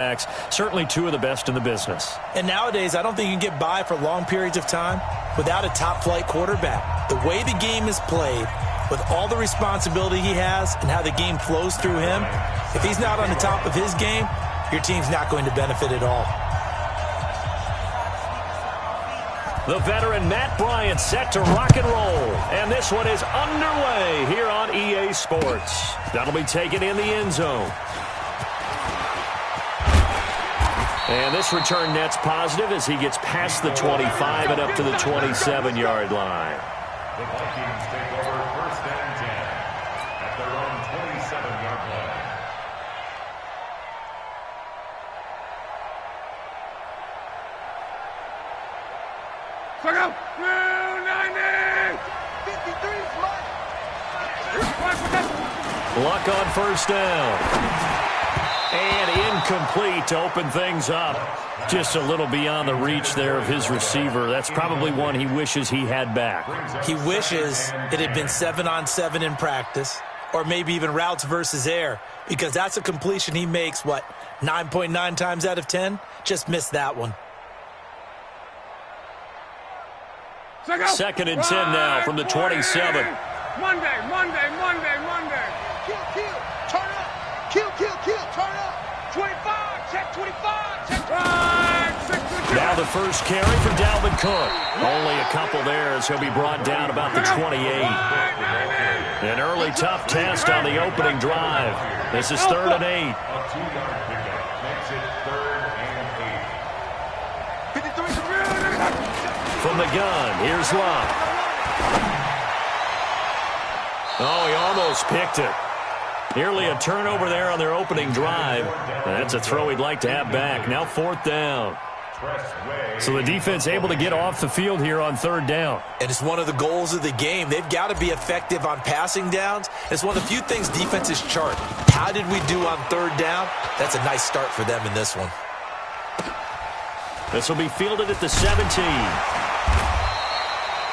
Certainly two of the best in the business. And nowadays, I don't think you can get by for long periods of time without a top-flight quarterback. The way the game is played, with all the responsibility he has and how the game flows through him, if he's not on the top of his game, your team's not going to benefit at all. The veteran Matt Bryant set to rock and roll. And this one is underway here on EA Sports. That'll be taken in the end zone. And this return net's positive as he gets past the 25 and up to the 27-yard line. The Vikings take over first and 10 at their own 27-yard line. Look out! 290! 53 Luck on first down. And incomplete to open things up. Just a little beyond the reach there of his receiver. That's probably one he wishes he had back. He wishes it had been 7-on-7 in practice, or maybe even routes versus air, because that's a completion he makes, 9.9 times out of 10? Just missed that one. Second and 10 now from the 27. Monday. Kill, turn up. 25, check 25, check. Right, now the first carry for Dalvin Cook. Only a couple there as he'll be brought down about the 28. An early tough test on the opening drive. This is 3rd and 8. A 2-yard pickup makes it 3rd and 8. From the gun, here's Luck. Oh, he almost picked it. Nearly a turnover there on their opening drive. That's a throw he'd like to have back. Now 4th down. So the defense able to get off the field here on 3rd down. And it's one of the goals of the game. They've got to be effective on passing downs. It's one of the few things defenses chart. How did we do on 3rd down? That's a nice start for them in this one. This will be fielded at the 17.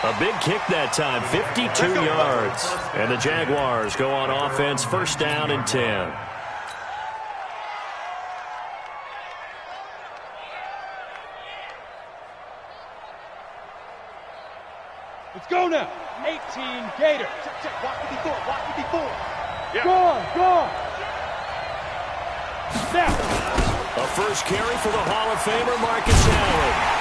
A big kick that time, 52 yards. And the Jaguars go on offense, 1st down and 10. Let's go now. 18 Gator. Check. Watch it before. Yeah. Go on. Now. A first carry for the Hall of Famer Marcus Allen.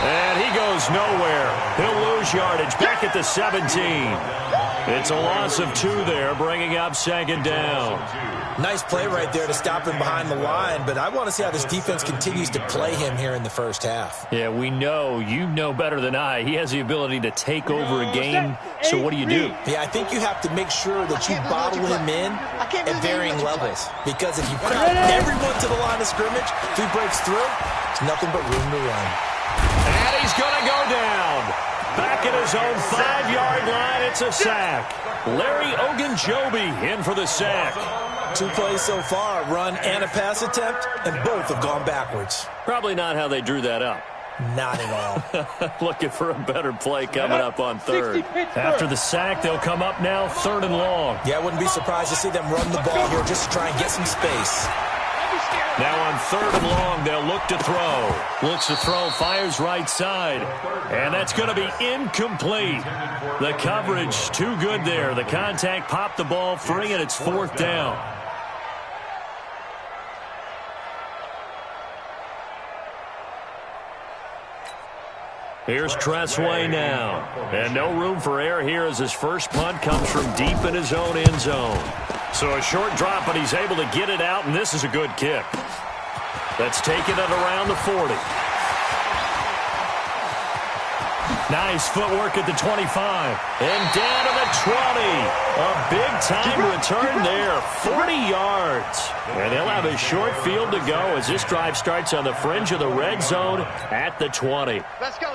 And he goes nowhere. He'll lose yardage back at the 17. It's a loss of 2 there, bringing up 2nd down. Nice play right there to stop him behind the line, but I want to see how this defense continues to play him here in the first half. Yeah, we know. You know better than I. He has the ability to take over a game, so what do you do? Yeah, I think you have to make sure that you bottle him in at varying levels, because if you crowd everyone to the line of scrimmage, if he breaks through, there's nothing but room to run. And he's going to go down. Back at his own 5-yard line, it's a sack. Larry Ogunjobi in for the sack. 2 plays so far, a run and a pass attempt, and both have gone backwards. Probably not how they drew that up. Not at all. Looking for a better play coming up on 3rd. After the sack, they'll come up now 3rd and long. Yeah, I wouldn't be surprised to see them run the ball here just to try and get some space. Now on 3rd and long, they'll look to throw. Looks to throw, fires right side. And that's going to be incomplete. The coverage too good there. The contact popped the ball free, and it's 4th down. Here's Tressway now. And no room for error here as his first punt comes from deep in his own end zone. So a short drop, but he's able to get it out, and this is a good kick. That's taken it around the 40. Nice footwork at the 25. And down to the 20. A big-time return there, 40 yards. And they'll have a short field to go as this drive starts on the fringe of the red zone at the 20. Let's go.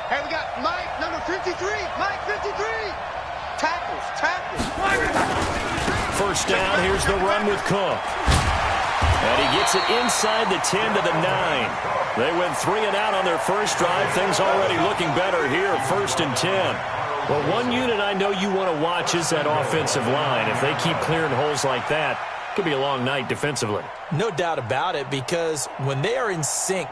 Hey, we got Mike, number 53. Mike, 53. Tackles. First down, here's the run with Cook. And he gets it inside the 10 to the 9. They went 3 and out on their first drive. Things already looking better here, 1st and 10. Well, one unit I know you want to watch is that offensive line. If they keep clearing holes like that, Could be a long night defensively. No doubt about it, because when they are in sync,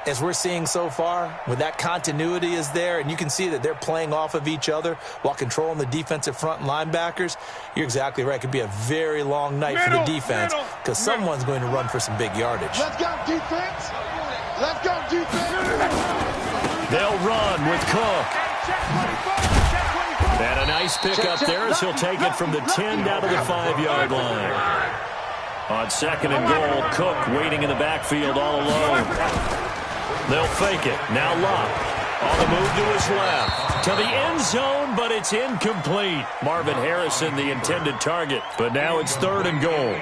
as we're seeing so far, when that continuity is there, and you can see that they're playing off of each other while controlling the defensive front and linebackers, you're exactly right. It could be a very long night for the defense because someone's going to run for some big yardage. Let's go, defense. Let's go, defense. They'll run with Cook. And a nice pickup there as he'll take it from the 10 down to the 5-yard line. On second and goal, Cook waiting in the backfield all alone. They'll fake it. Now Luck on the move to his left. To the end zone, but it's incomplete. Marvin Harrison, the intended target. But now it's third and goal.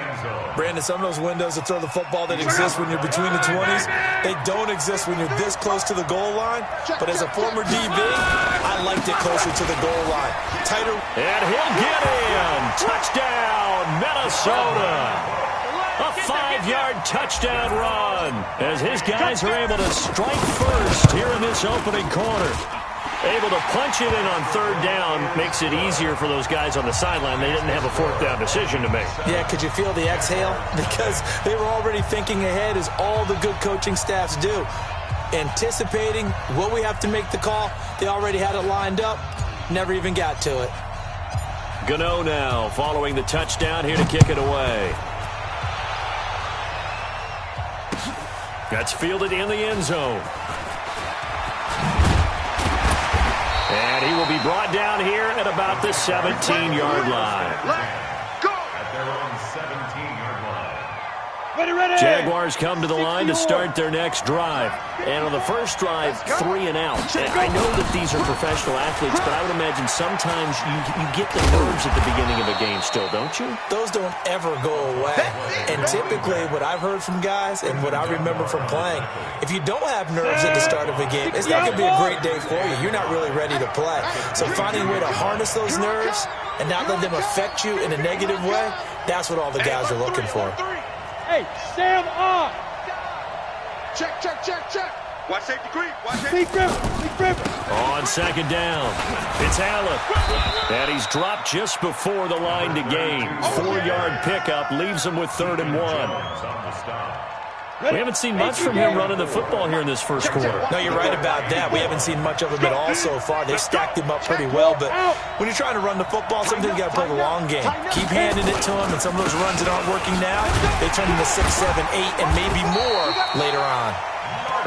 Brandon, some of those windows to throw the football that exist when you're between the 20s, they don't exist when you're this close to the goal line. But as a former DB, I liked it closer to the goal line. Tighter. And he'll get in. Touchdown, Minnesota. A 5-yard touchdown run as his guys are able to strike first here in this opening quarter. Able to punch it in on third down makes it easier for those guys on the sideline. They didn't have a fourth down decision to make. Yeah, could you feel the exhale? Because they were already thinking ahead, as all the good coaching staffs do. Anticipating, will we have to make the call? They already had it lined up. Never even got to it. Gano now following the touchdown here to kick it away. That's fielded in the end zone. And he will be brought down here at about the 17-yard line. Go! At their own 17-yard line. Ready. Jaguars come to the line to start their next drive. And on the first drive, 3 and out. I know that these are professional athletes, but I would imagine sometimes you get the nerves at the beginning of a game still, don't you? Those don't ever go away. And typically what I've heard from guys and what I remember from playing, if you don't have nerves at the start of a game, it's not going to be a great day for you. You're not really ready to play. So finding a way to harness those nerves and not let them affect you in a negative way, that's what all the guys are looking for. Hey, Sam on. Check. Watch safety creep. Watch Big River. On second down, it's Allen. And he's dropped just before the line to gain. 4-yard pickup leaves him with 3rd and 1. We haven't seen much from him running the football here in this first quarter. No, you're right about that. We haven't seen much of him at all so far. They've stacked him up pretty well, but when you're trying to run the football, sometimes you got to play the long game. Keep handing it to him, and some of those runs that aren't working now, they turn into 6, 7, 8, and maybe more later on.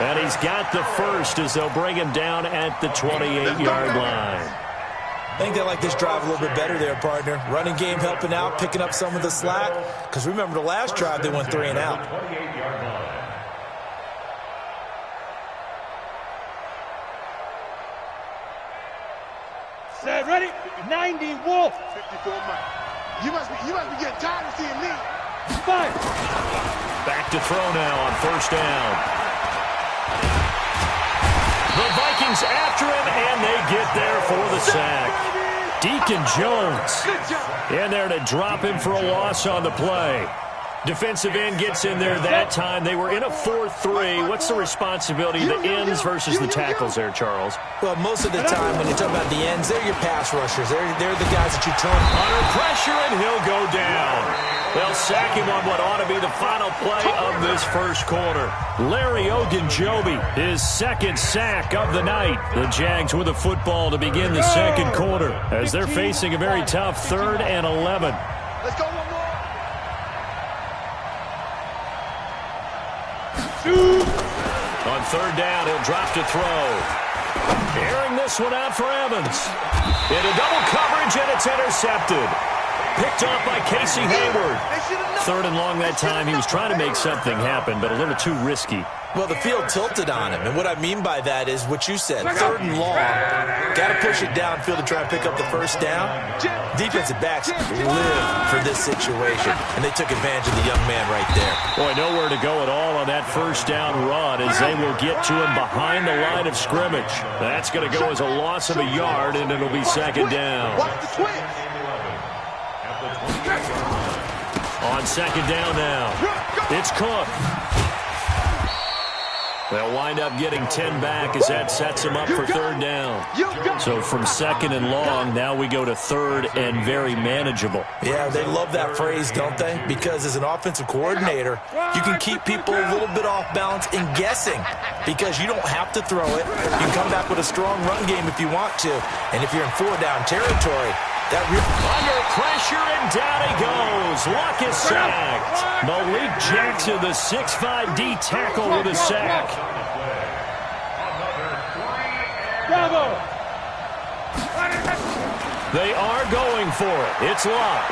And he's got the first as they'll bring him down at the 28-yard line. I think they like this drive a little bit better there, partner. Running game helping out, picking up some of the slack. Because remember, the last drive, they went 3 and out. Set, ready. 90 Wolf. 54 Mike. You must be getting tired of seeing me. Fire. Back to throw now on first down. The Vikings after him, and they get there for the sack. Deacon Jones in there to drop him for a loss on the play. Defensive end gets in there that time. They were in a 4-3. What's the responsibility of the ends versus the tackles there, Charles? Well, most of the time when you talk about the ends, they're your pass rushers. They're the guys that you turn Under pressure, and he'll go down. They'll sack him on what ought to be the final play of this first quarter. Larry Ogunjobi, his second sack of the night. The Jags with a football to begin the second quarter as they're facing a very tough 3rd and 11. Let's go one more. On 3rd down, he'll drop to throw. Airing this one out for Evans. Into double coverage, and it's intercepted. Picked off by Casey Hayward. 3rd and long that time. He was trying to make something happen, but a little too risky. Well, the field tilted on him, and what I mean by that is what you said. 3rd and long, got to push it downfield to try and pick up the first down. Defensive backs live for this situation, and they took advantage of the young man right there. Boy, nowhere to go at all on that first down run as they will get to him behind the line of scrimmage. That's going to go as a loss of a yard, and it'll be 2nd down. On 2nd down now, it's Cook. They'll wind up getting 10 back as that sets them up for third down. So from second and long, now we go to third and very manageable. Yeah, they love that phrase, don't they? Because as an offensive coordinator, you can keep people a little bit off balance and guessing because you don't have to throw it. You can come back with a strong run game if you want to. And if you're in four-down territory, that under pressure, and down he goes. Luck is sacked. Malik Jackson, the 6'5" D tackle with a sack. Bravo! They are going for it. It's Luck.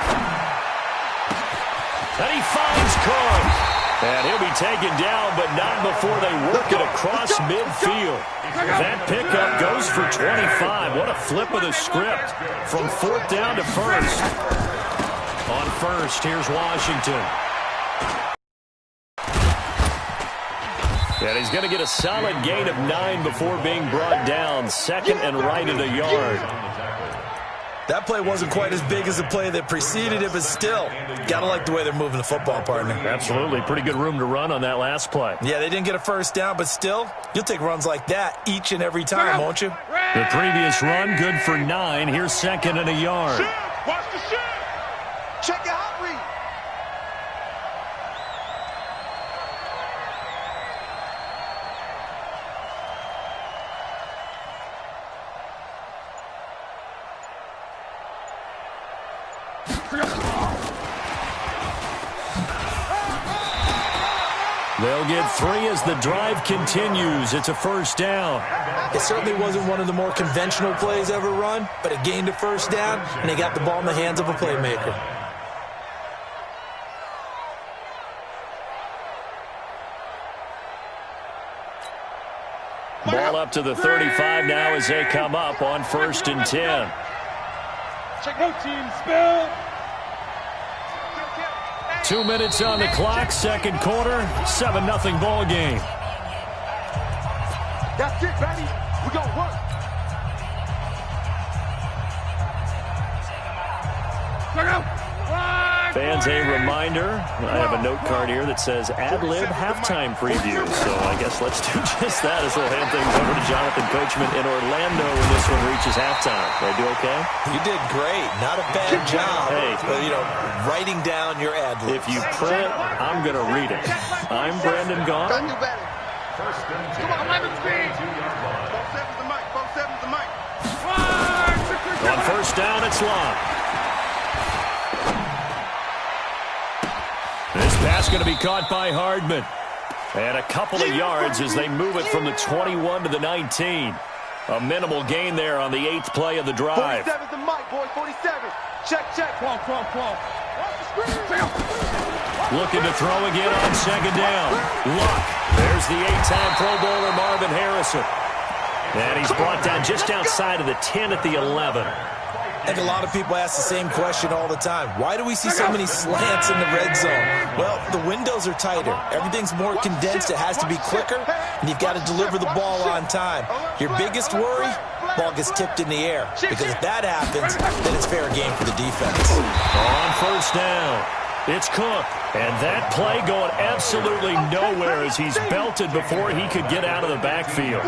And he finds Cook. And he'll be taken down, but not before they work it across midfield. That pickup goes for 25. What a flip of the script from fourth down to first. On first, here's Washington. And he's going to get a solid gain of 9 before being brought down. Second and right at a yard. That play wasn't quite as big as the play that preceded it, but still, got to like the way they're moving the football, partner. Absolutely. Pretty good room to run on that last play. Yeah, they didn't get a first down, but still, you'll take runs like that each and every time, won't you? The previous run, good for 9. Here's second and a yard. Watch the shit. Check your hot read. They'll get 3 as the drive continues. It's a first down. It certainly wasn't one of the more conventional plays ever run, but it gained a first down, and they got the ball in the hands of a playmaker. Ball up to the 35 now as they come up on first and 10. Check no team spill. 2 minutes on the clock, second quarter, 7-0 ball game. That's it, baby. We're going to work. Fans, a reminder, I have a note card here that says ad-lib halftime preview. So I guess let's do just that as we'll hand things over to Jonathan Coachman in Orlando when this one reaches halftime. Did I do okay? You did great. Not a bad job. Hey. But, writing down your ad-libs. If you print, I'm going to read it. I'm Brandon Gaughan. Done you better. Come on, 11 speed. 4-7's the mic. 4-7's the mic. On first down, it's Long. This pass going to be caught by Hardman. And a couple of yards as they move it from the 21 to the 19. A minimal gain there on the 8th play of the drive. 47's the mic, boys. 47. Check. Come on. Looking to throw again on second down. Luck. There's the 8-time Pro Bowler Marvin Harrison. And he's brought down just outside of the 10 at the 11. I think a lot of people ask the same question all the time. Why do we see so many slants in the red zone? Well, the windows are tighter. Everything's more condensed. It has to be quicker, and you've got to deliver the ball on time. Your biggest worry, ball gets tipped in the air. Because if that happens, then it's fair game for the defense. On first down, it's Cook. And that play going absolutely nowhere as he's belted before he could get out of the backfield.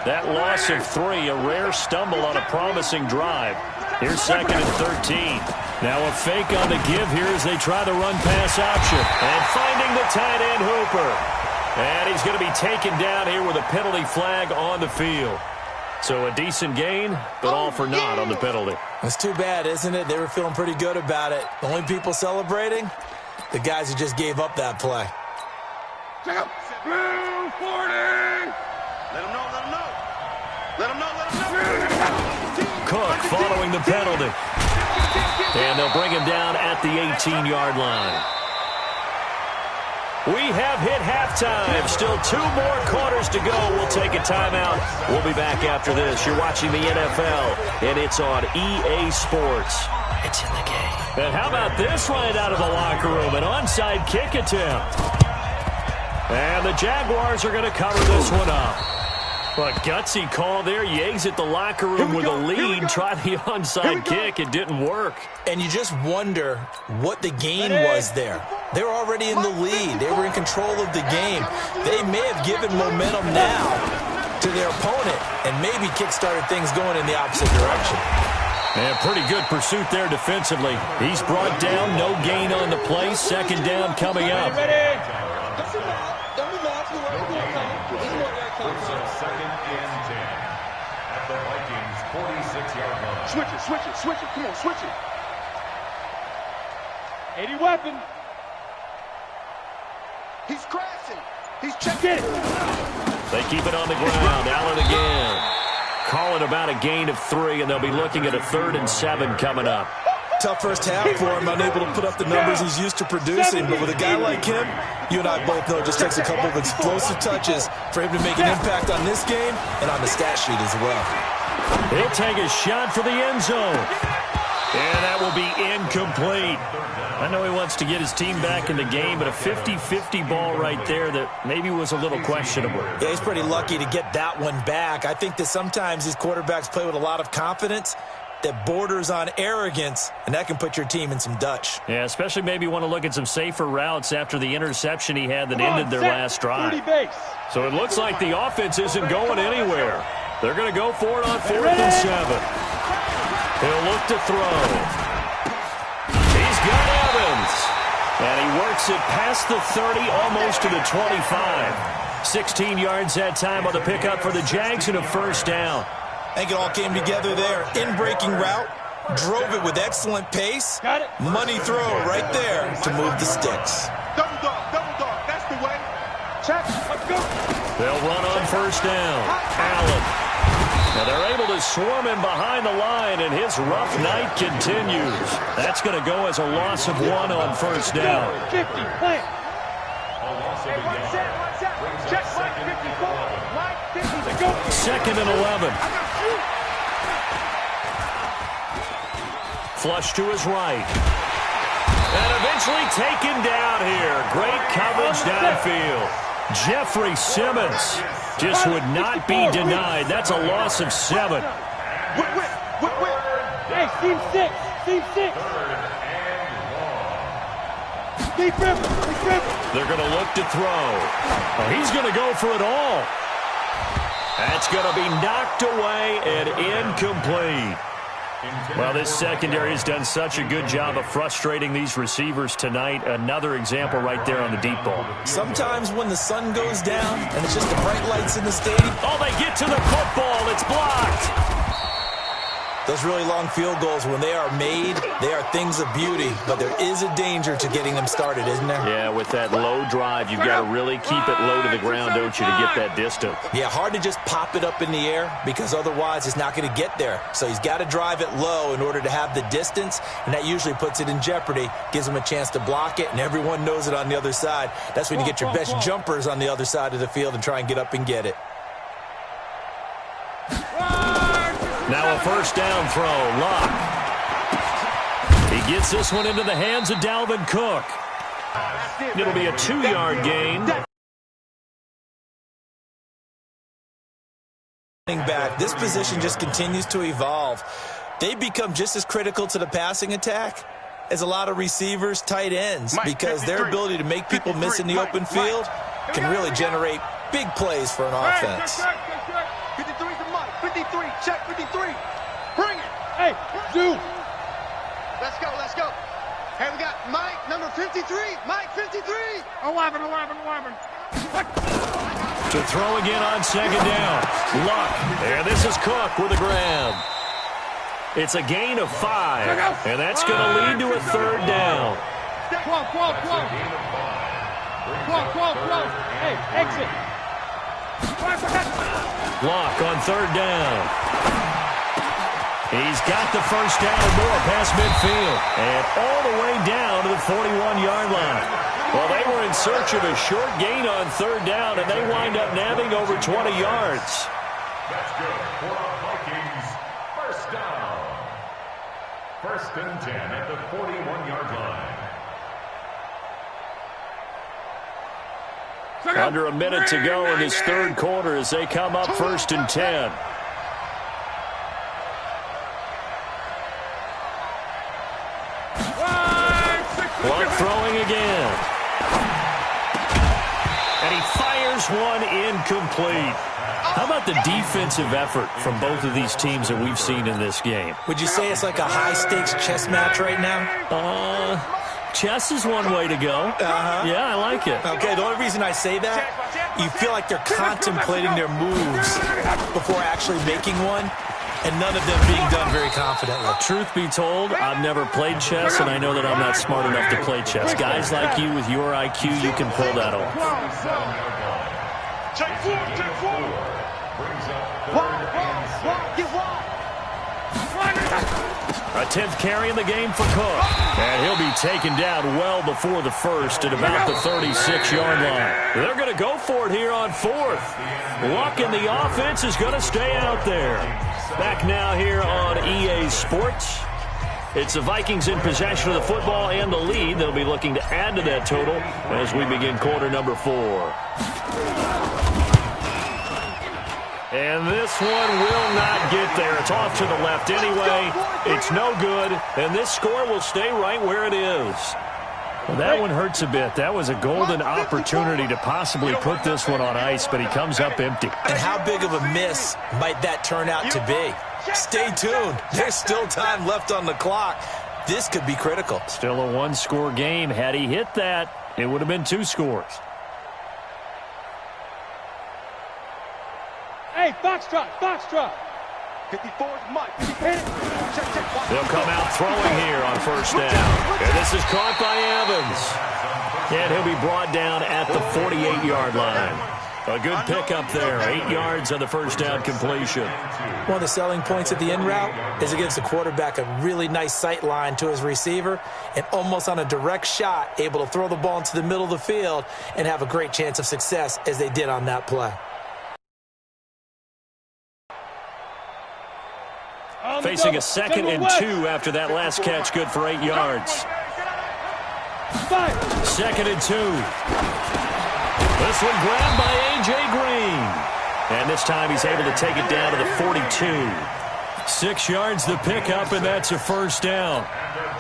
That loss of 3, a rare stumble on a promising drive. Here's second and 13. Now a fake on the give here as they try the run-pass option. And finding the tight end Hooper. And he's going to be taken down here with a penalty flag on the field. So a decent gain, but all for naught on the penalty. It's too bad, isn't it? They were feeling pretty good about it. The only people celebrating, the guys who just gave up that play. Check out. Blue 40. Let them know. Cook following the penalty. And they'll bring him down at the 18-yard line. We have hit halftime. Still 2 more quarters to go. We'll take a timeout. We'll be back after this. You're watching the NFL, and it's on EA Sports. It's in the game. And how about this right out of the locker room? An onside kick attempt. And the Jaguars are going to cover this one up. But gutsy call there. You exit the locker room with a lead. Try the onside kick. It didn't work. And you just wonder what the gain was there. They were already in the lead. They were in control of the game. They may have given momentum now to their opponent and maybe kick-started things going in the opposite direction. And pretty good pursuit there defensively. He's brought down, no gain on the play. Second down coming up. Ready? Second and 10 at the Vikings 46-yard line. Switch it. Come on, switch it. 80 weapon. He's crashing. He's checking it. They keep it on the ground. Allen again. Calling about a gain of 3, and they'll be looking at a 3rd and 7 coming up. Tough first half for him, unable to put up the numbers he's used to producing. But with a guy like him, you and I both know it just takes a couple of explosive touches for him to make an impact on this game and on the stat sheet as well. He'll take a shot for the end zone. And that will be incomplete. I know he wants to get his team back in the game, but a 50-50 ball right there that maybe was a little questionable. Yeah, he's pretty lucky to get that one back. I think that sometimes these quarterbacks play with a lot of confidence that borders on arrogance, and that can put your team in some Dutch. Yeah, especially maybe want to look at some safer routes after the interception he had that ended their last drive. So it looks like the offense isn't going anywhere. They're going to go for it on 4th and 7. He'll look to throw. He's got Evans. And he works it past the 30, almost to the 25. 16 yards that time on the pickup for the Jags and a first down. I think it all came together there. In-breaking route, drove it with excellent pace. Got it. Money throw right there to move the sticks. Double dog, that's the way. Check, let's go. They'll run on first down. Allen. Now they're able to swarm him behind the line, and his rough night continues. That's going to go as a loss of 1 on first down. 50, plant. Check, Mike 54. Mike 50 to go. 2nd and 11. Flush to his right. And eventually taken down here. Great coverage downfield. Jeffrey Simmons just would not be denied. That's a loss of 7. Hey, team 6. Deep river. They're going to look to throw. Oh, he's going to go for it all. That's going to be knocked away and incomplete. Well, this secondary has done such a good job of frustrating these receivers tonight. Another example right there on the deep ball. Sometimes when the sun goes down and it's just the bright lights in the stadium. Oh, they get to the football. It's blocked. Those really long field goals, when they are made, they are things of beauty. But there is a danger to getting them started, isn't there? Yeah, with that low drive, you've got to really keep it low to the ground, don't you, to get that distance. Yeah, hard to just pop it up in the air because otherwise it's not going to get there. So he's got to drive it low in order to have the distance, and that usually puts it in jeopardy, gives him a chance to block it, and everyone knows it on the other side. That's when you get your best jumpers on the other side of the field and try and get up and get it. Now a first down throw. Luck. He gets this one into the hands of Dalvin Cook. It'll be a 2-yard gain. Back. This position just continues to evolve. They become just as critical to the passing attack as a lot of receivers, tight ends, because their ability to make people miss in the open field can really generate big plays for an offense. 53 to Mike. 53. Check 53. Bring it. Hey, Zoo. Let's go. Hey, we got Mike, number 53. Mike 53. 11. To throw again on second down. Luck. And this is Cook with a grab. It's a gain of 5. And that's going to lead to a third down. Quote. Hey, exit. Luck on third down. He's got the first down and more past midfield. And all the way down to the 41-yard line. Well, they were in search of a short gain on third down, and they wind up nabbing over 20 yards. That's good for the Vikings. First down. 1st and 10 at the 41-yard line. Under a minute to go in this third quarter as they come up 1st and 10. Luck throwing again. Fires one incomplete. How about the defensive effort from both of these teams that we've seen in this game? Would you say it's like a high-stakes chess match right now? Chess is one way to go. Yeah, I like it. Okay, the only reason I say that, you feel like they're contemplating their moves before actually making one, and none of them being done very confidently. Truth be told, I've never played chess, and I know that I'm not smart enough to play chess. Guys like you with your IQ, you can pull that off. Take four. Get wide. A 10th carry in the game for Cook. And he'll be taken down well before the first at about the 36-yard line. They're going to go for it here on fourth. Luck in the offense is going to stay out there. Back now here on EA Sports. It's the Vikings in possession of the football and the lead. They'll be looking to add to that total as we begin quarter number 4. And this one will not get there. It's off to the left anyway. It's no good, and this score will stay right where it is. Well, that one hurts a bit. That was a golden opportunity to possibly put this one on ice, but he comes up empty. And how big of a miss might that turn out to be? Stay tuned. There's still time left on the clock. This could be critical. Still a one-score game. Had he hit that, it would have been 2 scores. Hey, Foxtrot. 54's Mike. They'll come out throwing here on first down. And this is caught by Evans. And he'll be brought down at the 48-yard line. A good pickup there. 8 yards on the first down completion. One of the selling points of the in route is it gives the quarterback a really nice sight line to his receiver and almost on a direct shot able to throw the ball into the middle of the field and have a great chance of success as they did on that play. Facing a 2nd and 2 after that last catch, good for 8 yards. 2nd and 2. This one grabbed by A.J. Green. And this time he's able to take it down to the 42. 6 yards to pick up, and that's a first down.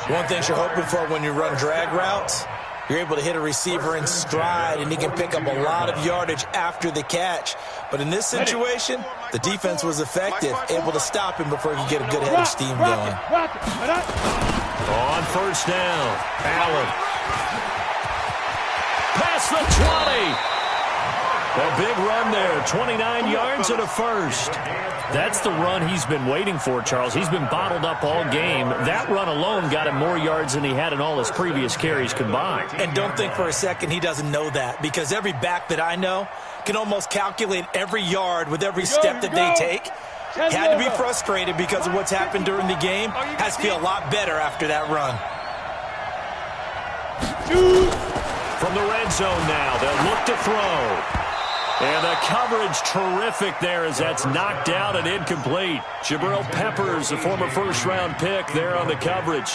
One thing you're hoping for when you run drag routes, you're able to hit a receiver in stride, and he can pick up a lot of yardage after the catch. But in this situation, the defense was effective, able to stop him before he could get a good head of steam going. On first down, Allen. Past the 20. A big run there, 29 yards and a first. That's the run he's been waiting for, Charles. He's been bottled up all game. That run alone got him more yards than he had in all his previous carries combined. And don't think for a second he doesn't know that, because every back that I know can almost calculate every yard with every step that they take. Had to be frustrated because of what's happened during the game. Has to feel a lot better after that run. From the red zone now, they'll look to throw. And the coverage terrific there as that's knocked out and incomplete. Jabril Peppers, a former first-round pick, there on the coverage.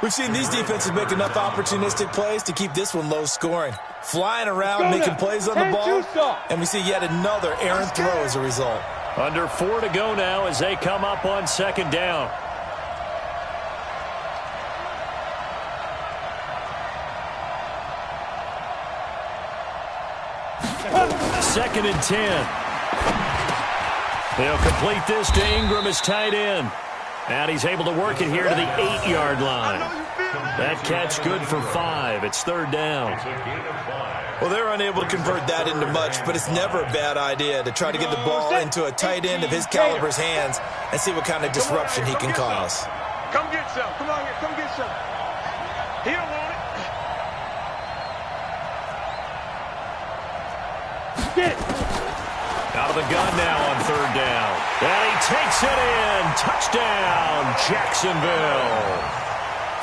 We've seen these defenses make enough opportunistic plays to keep this one low scoring. Flying around, making plays on the ball, and we see yet another errant throw as a result. Under 4 to go now as they come up on 2nd down. Second and 10. They'll complete this to Ingram as tight end. And he's able to work it here to the 8-yard line. That catch good for 5. It's 3rd down. Well, they're unable to convert that into much, but it's never a bad idea to try to get the ball into a tight end of his caliber's hands and see what kind of disruption he can cause. Come get some. Come on here. Come get some. He don't want it. Get it. Out of the gun now on 3rd down. And he takes it in. Touchdown, Jacksonville.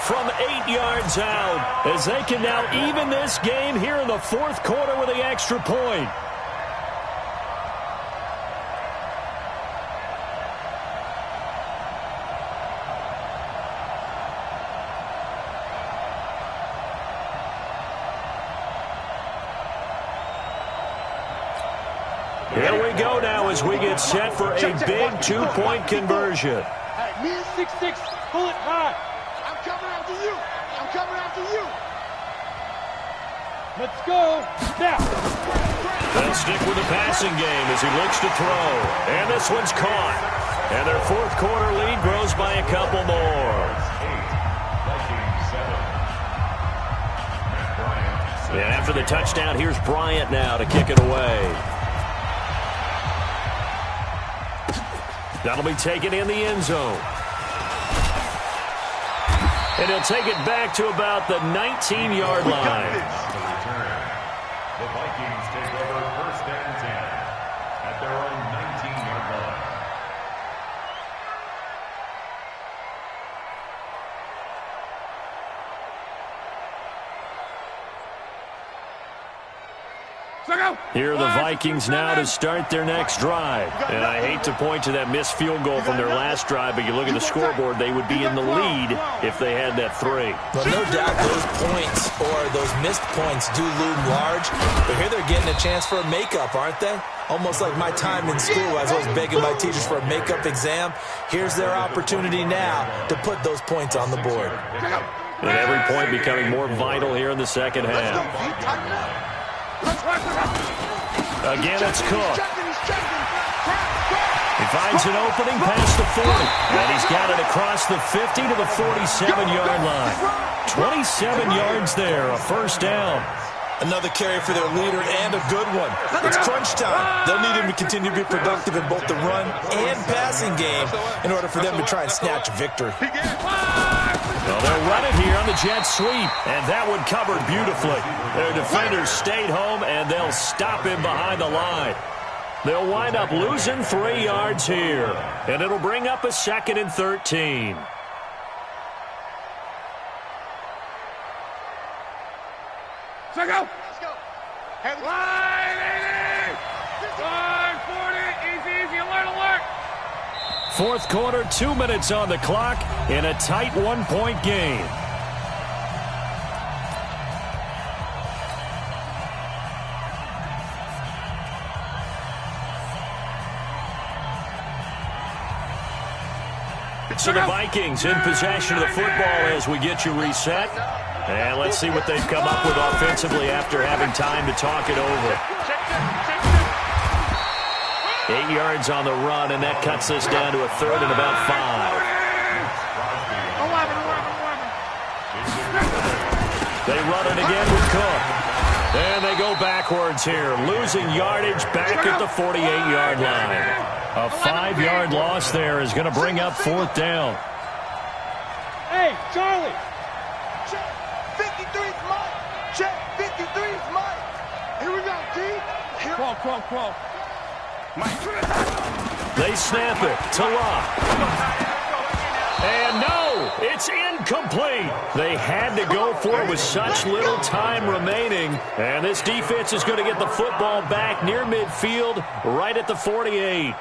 From 8 yards out as they can now even this game here in the 4th quarter with the extra point. Here we go now as we get set for a big 2-point conversion. Hey, me and 6'6", pull it high. I'm coming after you. I'm coming after you. Let's go. Now. They'll stick with the passing game as he looks to throw. And this one's caught. And their fourth quarter lead grows by a couple more. And after the touchdown, here's Bryant now to kick it away. That'll be taken in the end zone. And he'll take it back to about the 19-yard line. The Vikings take over first and 10 at their own 19-yard line. Here are the Vikings now to start their next drive. And I hate to point to that missed field goal from their last drive, but you look at the scoreboard, they would be in the lead if they had that 3. Well, no doubt those points or those missed points do loom large. But here they're getting a chance for a makeup, aren't they? Almost like my time in school as I was begging my teachers for a makeup exam. Here's their opportunity now to put those points on the board. And every point becoming more vital here in the second half. Again, it's Cook. He finds an opening past the 40. And he's got it across the 50 to the 47-yard line. 27 yards there, a first down. Another carry for their leader and a good one. It's crunch time. They'll need him to continue to be productive in both the run and passing game in order for them to try and snatch a victory. Well, they'll run it here on the jet sweep, and that one covered beautifully. Their defenders stayed home, and they'll stop him behind the line. They'll wind up losing 3 yards here, and it'll bring up a 2nd and 13. Let's go. Let's go. Line 40. Easy. Alert. Fourth quarter, 2 minutes on the clock in a tight 1-point game. So the Vikings in possession of the football as we get you reset. And let's see what they've come up with offensively after having time to talk it over. 8 yards on the run, and that cuts us down to a 3rd and about 5. They run it again with Cook. And they go backwards here, losing yardage back at the 48-yard line. A 5-yard loss there is going to bring up 4th down. Hey, Charlie. Check. 53's Mike. Check. 53's Mike. Here we go, D. Crawl. They snap it to Locke. And no, it's incomplete. They had to go for it with such little time remaining. And this defense is going to get the football back near midfield, right at the 48.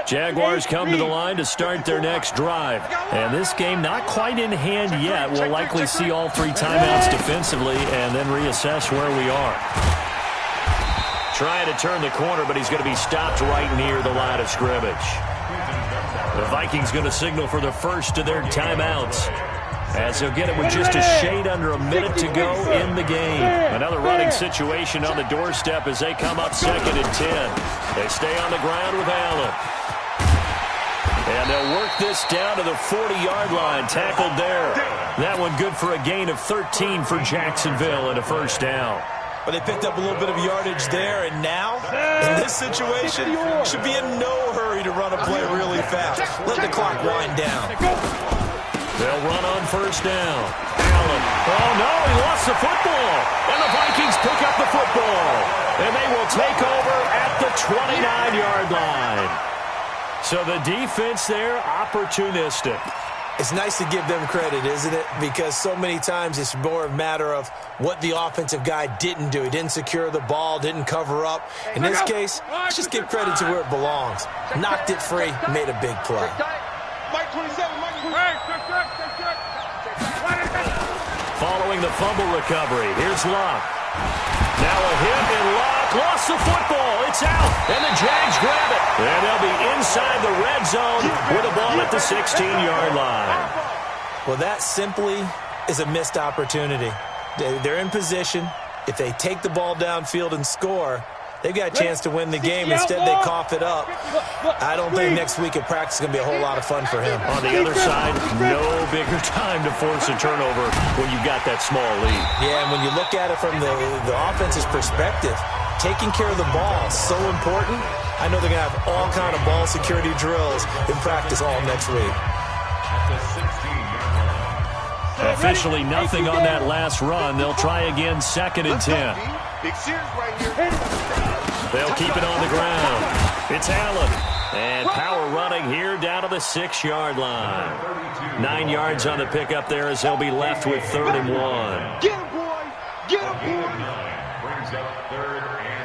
Jaguars come to the line to start their next drive. And this game not quite in hand yet. We'll likely see all 3 timeouts defensively and then reassess where we are. Trying to turn the corner, but he's going to be stopped right near the line of scrimmage. The Vikings going to signal for the first of their timeouts, as they'll get it with just a shade under a minute to go in the game. Another running situation on the doorstep as they come up 2nd and 10. They stay on the ground with Allen. And they'll work this down to the 40-yard line, tackled there. That one good for a gain of 13 for Jacksonville and a first down. But they picked up a little bit of yardage there, and now, in this situation, should be in no hurry to run a play really fast. Let the clock wind down. They'll run on first down. Allen. Oh, no, he lost the football. And the Vikings pick up the football. And they will take over at the 29-yard line. So the defense there, opportunistic. It's nice to give them credit, isn't it? Because so many times it's more a matter of what the offensive guy didn't do. He didn't secure the ball, didn't cover up. In this case, let's just give credit to where it belongs. Knocked it free, made a big play. Mike 27, Mike 27. Following the fumble recovery, here's Locke. Now a hit, and Locke lost the football. It's out, and the Jags grab it. And they'll be inside the red zone with the ball at the 16-yard line. Well, that simply is a missed opportunity. They're in position. If they take the ball downfield and score, they've got a chance to win the game. Instead, they cough it up. I don't think next week at practice is going to be a whole lot of fun for him. On the other side, no bigger time to force a turnover when you've got that small lead. Yeah, and when you look at it from the offense's perspective, taking care of the ball is so important. I know they're going to have all kind of ball security drills in practice all next week. Officially nothing on that last run. They'll try again, 2nd and 10. They'll keep it on the ground. It's Allen. And power running here down to the 6-yard line. 9 yards on the pickup there as he'll be left with 3rd and 1. Get him, boy! Get him, boy! Brings up 3rd and